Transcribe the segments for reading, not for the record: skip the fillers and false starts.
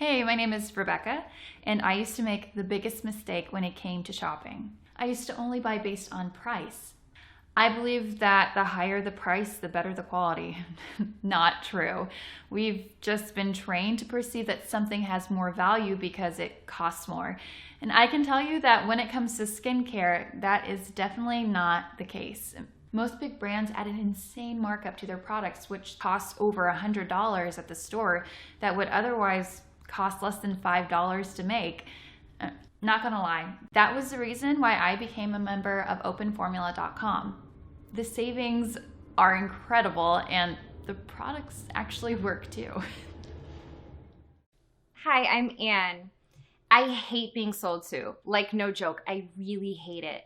Hey, my name is Rebecca, and I used to make the biggest mistake when it came to shopping. I used to only buy based on price. I believe that the higher the price, the better the quality. Not true. We've just been trained to perceive that something has more value because it costs more. And I can tell you that when it comes to skincare, that is definitely not the case. Most big brands add an insane markup to their products, which costs over $100 at the store that would otherwise cost less than $5 to make. Not gonna lie, that was the reason why I became a member of openformula.com. The savings are incredible and the products actually work too. Hi, I'm Anne. I hate being sold to. Like, no joke, I really hate it.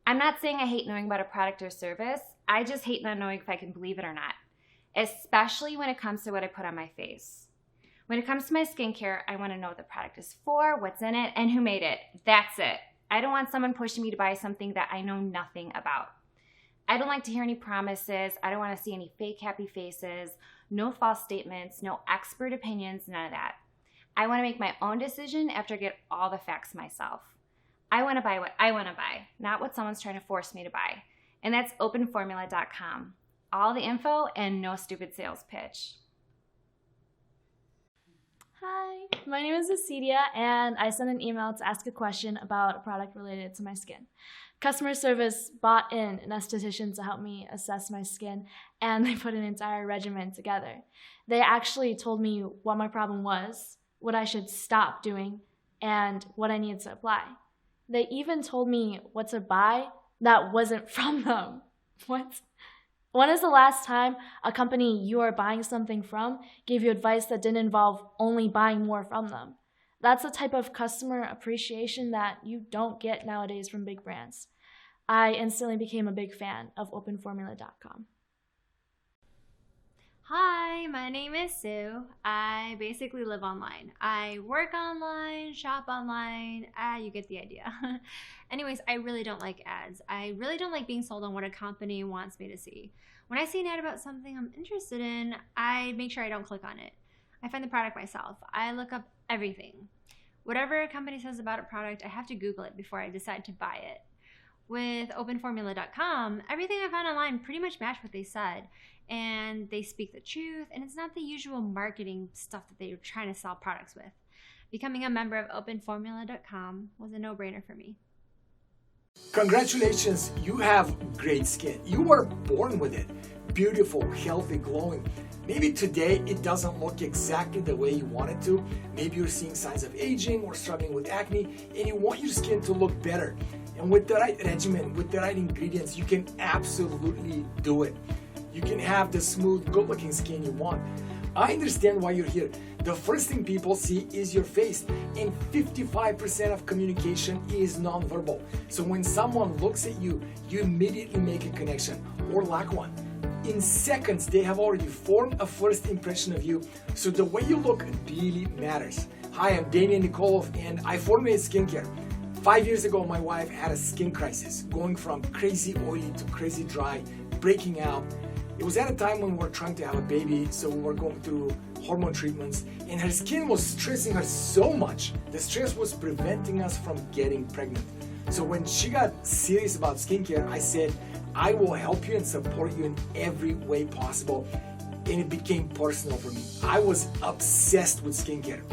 I'm not saying I hate knowing about a product or service. I just hate not knowing if I can believe it or not, especially when it comes to what I put on my face. When it comes to my skincare, I want to know what the product is for, what's in it, and who made it. That's it. I don't want someone pushing me to buy something that I know nothing about. I don't like to hear any promises. I don't want to see any fake happy faces, no false statements, no expert opinions, none of that. I want to make my own decision after I get all the facts myself. I want to buy what I want to buy, not what someone's trying to force me to buy. And that's openformula.com. All the info and no stupid sales pitch. Hi, my name is Acedia, and I sent an email to ask a question about a product related to my skin. Customer service bought in an esthetician to help me assess my skin, and they put an entire regimen together. They actually told me what my problem was, what I should stop doing, and what I needed to apply. They even told me what to buy that wasn't from them. What? When is the last time a company you are buying something from gave you advice that didn't involve only buying more from them? That's the type of customer appreciation that you don't get nowadays from big brands. I instantly became a big fan of openformula.com. Hi, my name is Sue. I basically live online. I work online, shop online, you get the idea. Anyways, I really don't like ads. I really don't like being sold on what a company wants me to see. When I see an ad about something I'm interested in, I make sure I don't click on it. I find the product myself. I look up everything. Whatever a company says about a product, I have to Google it before I decide to buy it. With openformula.com, everything I found online pretty much matched what they said, and they speak the truth, and it's not the usual marketing stuff that they're trying to sell products with. Becoming a member of openformula.com was a no-brainer for me. Congratulations, you have great skin. You were born with it. Beautiful, healthy, glowing. Maybe today it doesn't look exactly the way you want it to. Maybe you're seeing signs of aging or struggling with acne, and you want your skin to look better. And with the right regimen, with the right ingredients, you can absolutely do it. You can have the smooth, good-looking skin you want. I understand why you're here. The first thing people see is your face, and 55% of communication is nonverbal. So when someone looks at you, you immediately make a connection or lack one. In seconds, they have already formed a first impression of you, so the way you look really matters. Hi, I'm Damian Nikolov, and I formulate skincare. 5 years ago, my wife had a skin crisis, going from crazy oily to crazy dry, breaking out. It was at a time when we were trying to have a baby, so we were going through hormone treatments, and her skin was stressing her so much. The stress was preventing us from getting pregnant. So when she got serious about skincare, I said, I will help you and support you in every way possible. And it became personal for me. I was obsessed with skincare.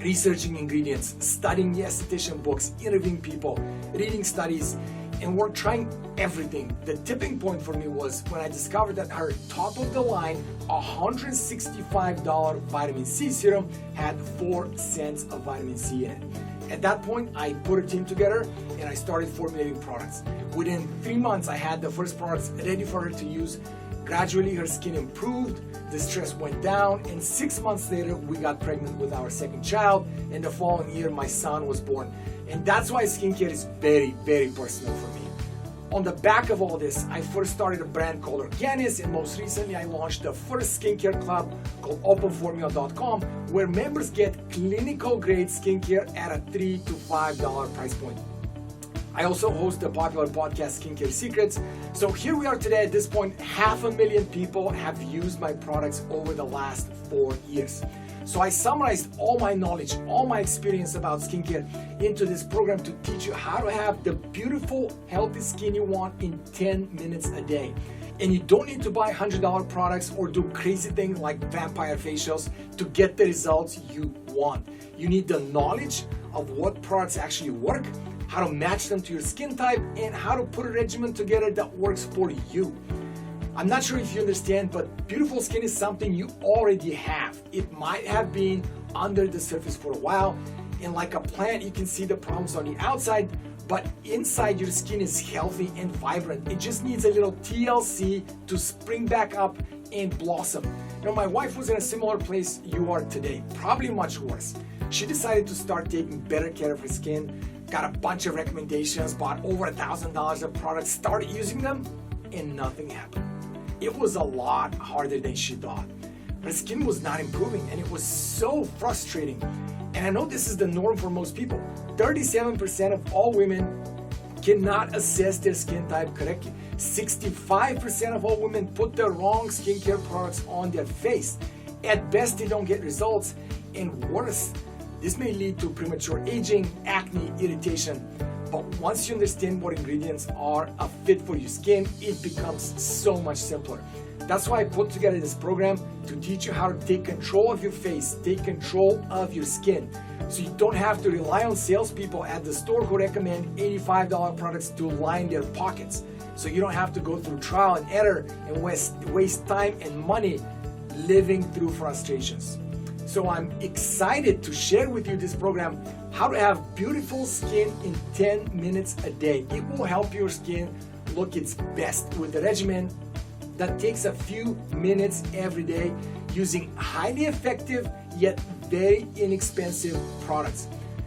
Researching ingredients, studying the esthetician books, interviewing people, reading studies, and we're trying everything. The tipping point for me was when I discovered that her top of the line $165 vitamin C serum had 4 cents of vitamin C in it. At that point, I put a team together and I started formulating products. Within 3 months, I had the first products ready for her to use. Gradually, her skin improved, the stress went down, and 6 months later, we got pregnant with our second child, and the following year, my son was born. And that's why skincare is very, very personal for me. On the back of all this, I first started a brand called Organis, and most recently I launched the first skincare club called openformula.com, where members get clinical grade skincare at a $3 to $5 price point. I also host the popular podcast Skincare Secrets. So here we are today. At this point, 500,000 people have used my products over the last 4 years. So I summarized all my knowledge, all my experience about skincare into this program to teach you how to have the beautiful, healthy skin you want in 10 minutes a day. And you don't need to buy $100 products or do crazy things like vampire facials to get the results you want. You need the knowledge of what products actually work, how to match them to your skin type, and how to put a regimen together that works for you. I'm not sure if you understand, but beautiful skin is something you already have. It might have been under the surface for a while, and like a plant, you can see the problems on the outside, but inside your skin is healthy and vibrant. It just needs a little TLC to spring back up and blossom. You know, my wife was in a similar place you are today, probably much worse. She decided to start taking better care of her skin, got a bunch of recommendations, bought over $1,000 of products, started using them, and nothing happened. It was a lot harder than she thought. Her skin was not improving, and it was so frustrating. And I know this is the norm for most people. 37% of all women cannot assess their skin type correctly. 65% of all women put the wrong skincare products on their face. At best, they don't get results, and worse, this may lead to premature aging, acne, irritation. But once you understand what ingredients are a fit for your skin, it becomes so much simpler. That's why I put together this program to teach you how to take control of your face, take control of your skin. So you don't have to rely on salespeople at the store who recommend $85 products to line their pockets. So you don't have to go through trial and error and waste time and money living through frustrations. So I'm excited to share with you this program, how to have beautiful skin in 10 minutes a day. It will help your skin look its best with a regimen that takes a few minutes every day using highly effective yet very inexpensive products.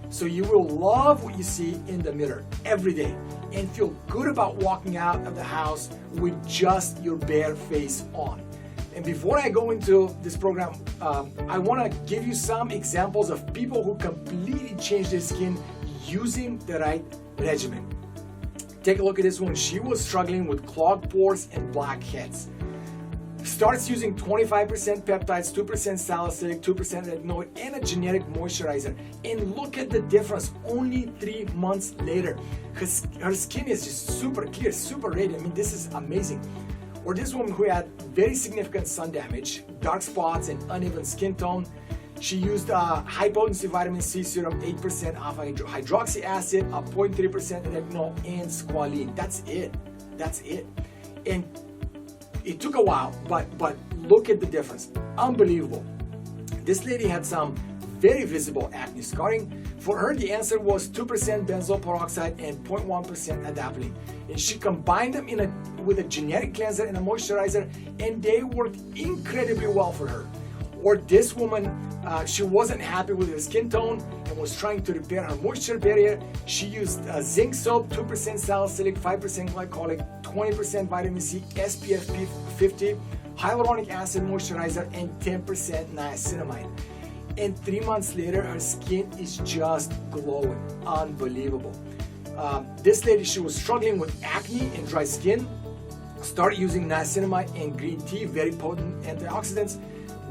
So you will love what you see in the mirror every day and feel good about walking out of the house with just your bare face on. And before I go into this program, I want to give you some examples of people who completely changed their skin using the right regimen. Take a look at this one. She was struggling with clogged pores and blackheads. Starts using 25% peptides, 2% salicylic, 2% retinoid, and a generic moisturizer. And look at the difference only 3 months later. Her skin is just super clear, super radiant. I mean, this is amazing. Or this woman who had very significant sun damage, dark spots, and uneven skin tone. She used high potency vitamin C serum, 8% alpha hydroxy acid, a 0.3% retinol, and squalene. That's it. That's it. And it took a while, but look at the difference. Unbelievable. This lady had some very visible acne scarring. For her, the answer was 2% benzoyl peroxide and 0.1% adapalene. And she combined them with a generic cleanser and a moisturizer, and they worked incredibly well for her. Or this woman, she wasn't happy with her skin tone and was trying to repair her moisture barrier. She used zinc soap, 2% salicylic, 5% glycolic, 20% vitamin C, SPF 50, hyaluronic acid moisturizer, and 10% niacinamide. And 3 months later, her skin is just glowing. Unbelievable. This lady, she was struggling with acne and dry skin. Started using niacinamide and green tea, very potent antioxidants,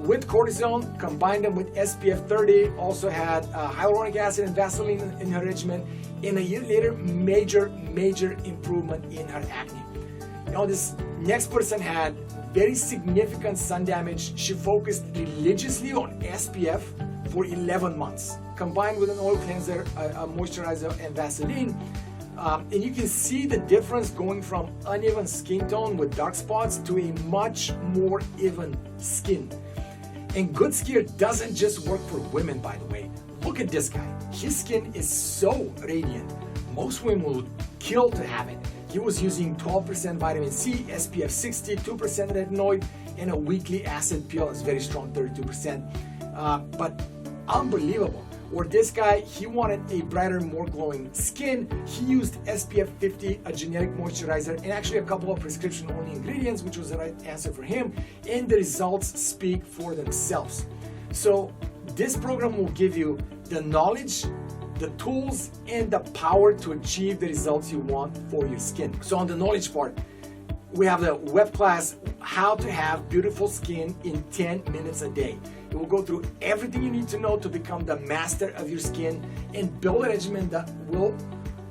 with cortisone, combined them with SPF 30, also had hyaluronic acid and Vaseline in her regimen. And a year later, major improvement in her acne. You know, this next person had very significant sun damage. She focused religiously on SPF for 11 months, combined with an oil cleanser, a moisturizer, and Vaseline. And you can see the difference going from uneven skin tone with dark spots to a much more even skin. And good skin doesn't just work for women, by the way. Look at this guy. His skin is so radiant. Most women would kill to have it. He was using 12% vitamin C, SPF 60, 2% retinoid, and a weekly acid peel. It's very strong, 32%. But unbelievable. Or this guy, he wanted a brighter, more glowing skin. He used SPF 50, a generic moisturizer, and actually a couple of prescription-only ingredients, which was the right answer for him. And the results speak for themselves. So this program will give you the knowledge, the tools, and the power to achieve the results you want for your skin. So on the knowledge part, we have the web class, How to Have Beautiful Skin in 10 Minutes a Day. It will go through everything you need to know to become the master of your skin and build a regimen that will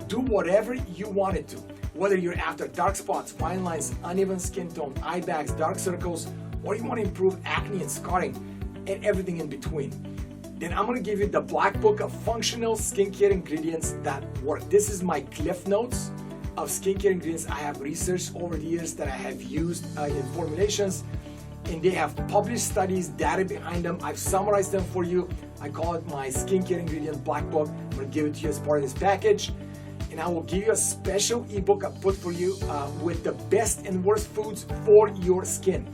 do whatever you want it to. Whether you're after dark spots, fine lines, uneven skin tone, eye bags, dark circles, or you want to improve acne and scarring and everything in between. Then I'm going to give you the Black Book of functional skincare ingredients that work. This is my cliff notes of skincare ingredients I have researched over the years that I have used in formulations, and they have published studies, data behind them. I've summarized them for you. I call it my skincare ingredient Black Book. I'm going to give it to you as part of this package, and I will give you a special ebook I put for you with the best and worst foods for your skin.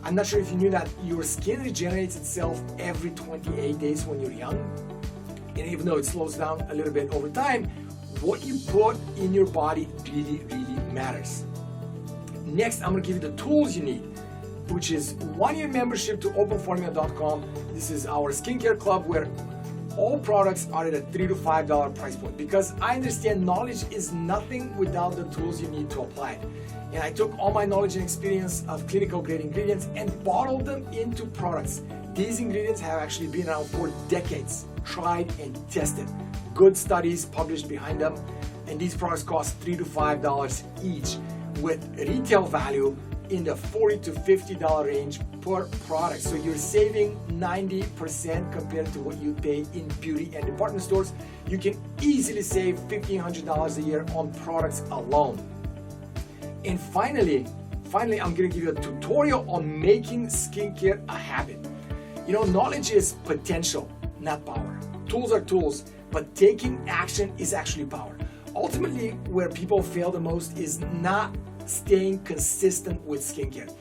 I'm not sure if you knew that your skin regenerates itself every 28 days when you're young, and even though it slows down a little bit over time, what you put in your body really matters. Next, I'm going to give you the tools you need, which is 1-year membership to openformula.com. This is our skincare club where all products are at a $3 to $5 price point, because I understand knowledge is nothing without the tools you need to apply it. And I took all my knowledge and experience of clinical grade ingredients and bottled them into products. These ingredients have actually been around for decades, tried and tested. Good studies published behind them, and these products cost $3 to $5 each, with retail value in the $40 to $50 range per product. So you're saving 90% compared to what you pay in beauty and department stores. You can easily save $1,500 a year on products alone. And finally, I'm gonna give you a tutorial on making skincare a habit. You know, knowledge is potential, not power. Tools are tools, but taking action is actually power. Ultimately, where people fail the most is not staying consistent with skincare.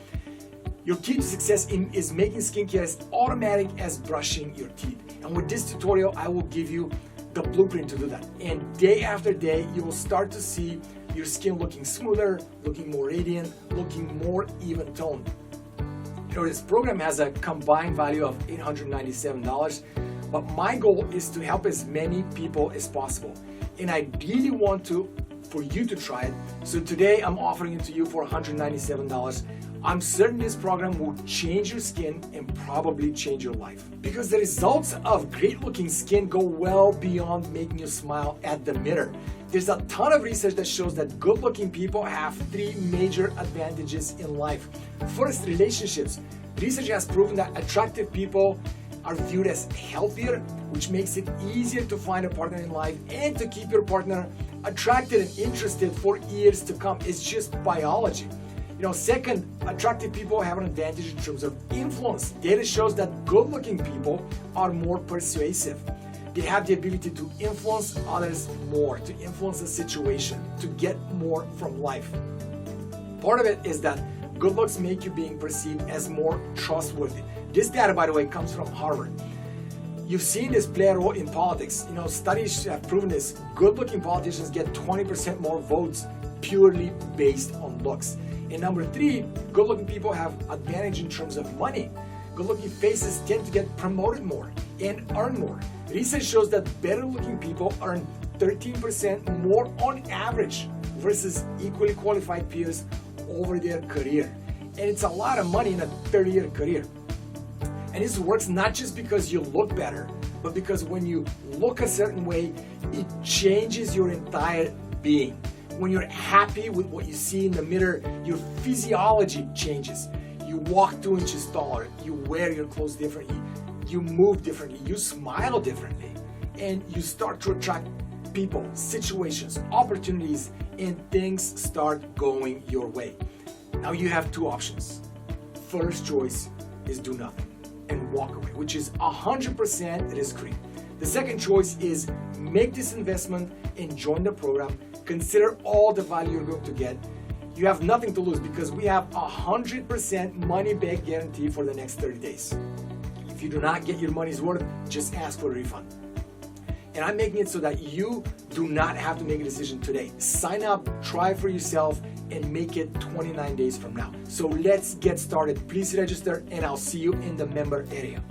Your key to success is making skincare as automatic as brushing your teeth. And with this tutorial, I will give you the blueprint to do that. And day after day, you will start to see your skin looking smoother, looking more radiant, looking more even toned. You know, this program has a combined value of $897, but my goal is to help as many people as possible. And I really want for you to try it. So today I'm offering it to you for $197. I'm certain this program will change your skin and probably change your life, because the results of great looking skin go well beyond making you smile at the mirror. There's a ton of research that shows that good looking people have 3 major advantages in life. First, relationships. Research has proven that attractive people are viewed as healthier, which makes it easier to find a partner in life and to keep your partner attracted and interested for years to come. It's just biology. You know, second, attractive people have an advantage in terms of influence. Data shows that good-looking people are more persuasive. They have the ability to influence others more, to influence the situation, to get more from life. Part of it is that good looks make you being perceived as more trustworthy. This data, by the way, comes from Harvard. You've seen this play a role in politics. You know, studies have proven this. Good-looking politicians get 20% more votes purely based on looks. And number 3, good-looking people have advantage in terms of money. Good-looking faces tend to get promoted more and earn more. Research shows that better-looking people earn 13% more on average versus equally qualified peers over their career. And it's a lot of money in a 30-year career. And this works not just because you look better, but because when you look a certain way, it changes your entire being. When you're happy with what you see in the mirror, your physiology changes. You walk 2 inches taller, you wear your clothes differently, you move differently, you smile differently, and you start to attract people, situations, opportunities, and things start going your way. Now you have 2 options. First choice is do nothing and walk away, which is 100% risk-free. The second choice is make this investment and join the program. Consider all the value you're going to get. You have nothing to lose because we have 100% money back guarantee for the next 30 days. If you do not get your money's worth, just ask for a refund. And I'm making it so that you do not have to make a decision today. Sign up, try for yourself, and make it 29 days from now. So let's get started. Please register, and I'll see you in the member area.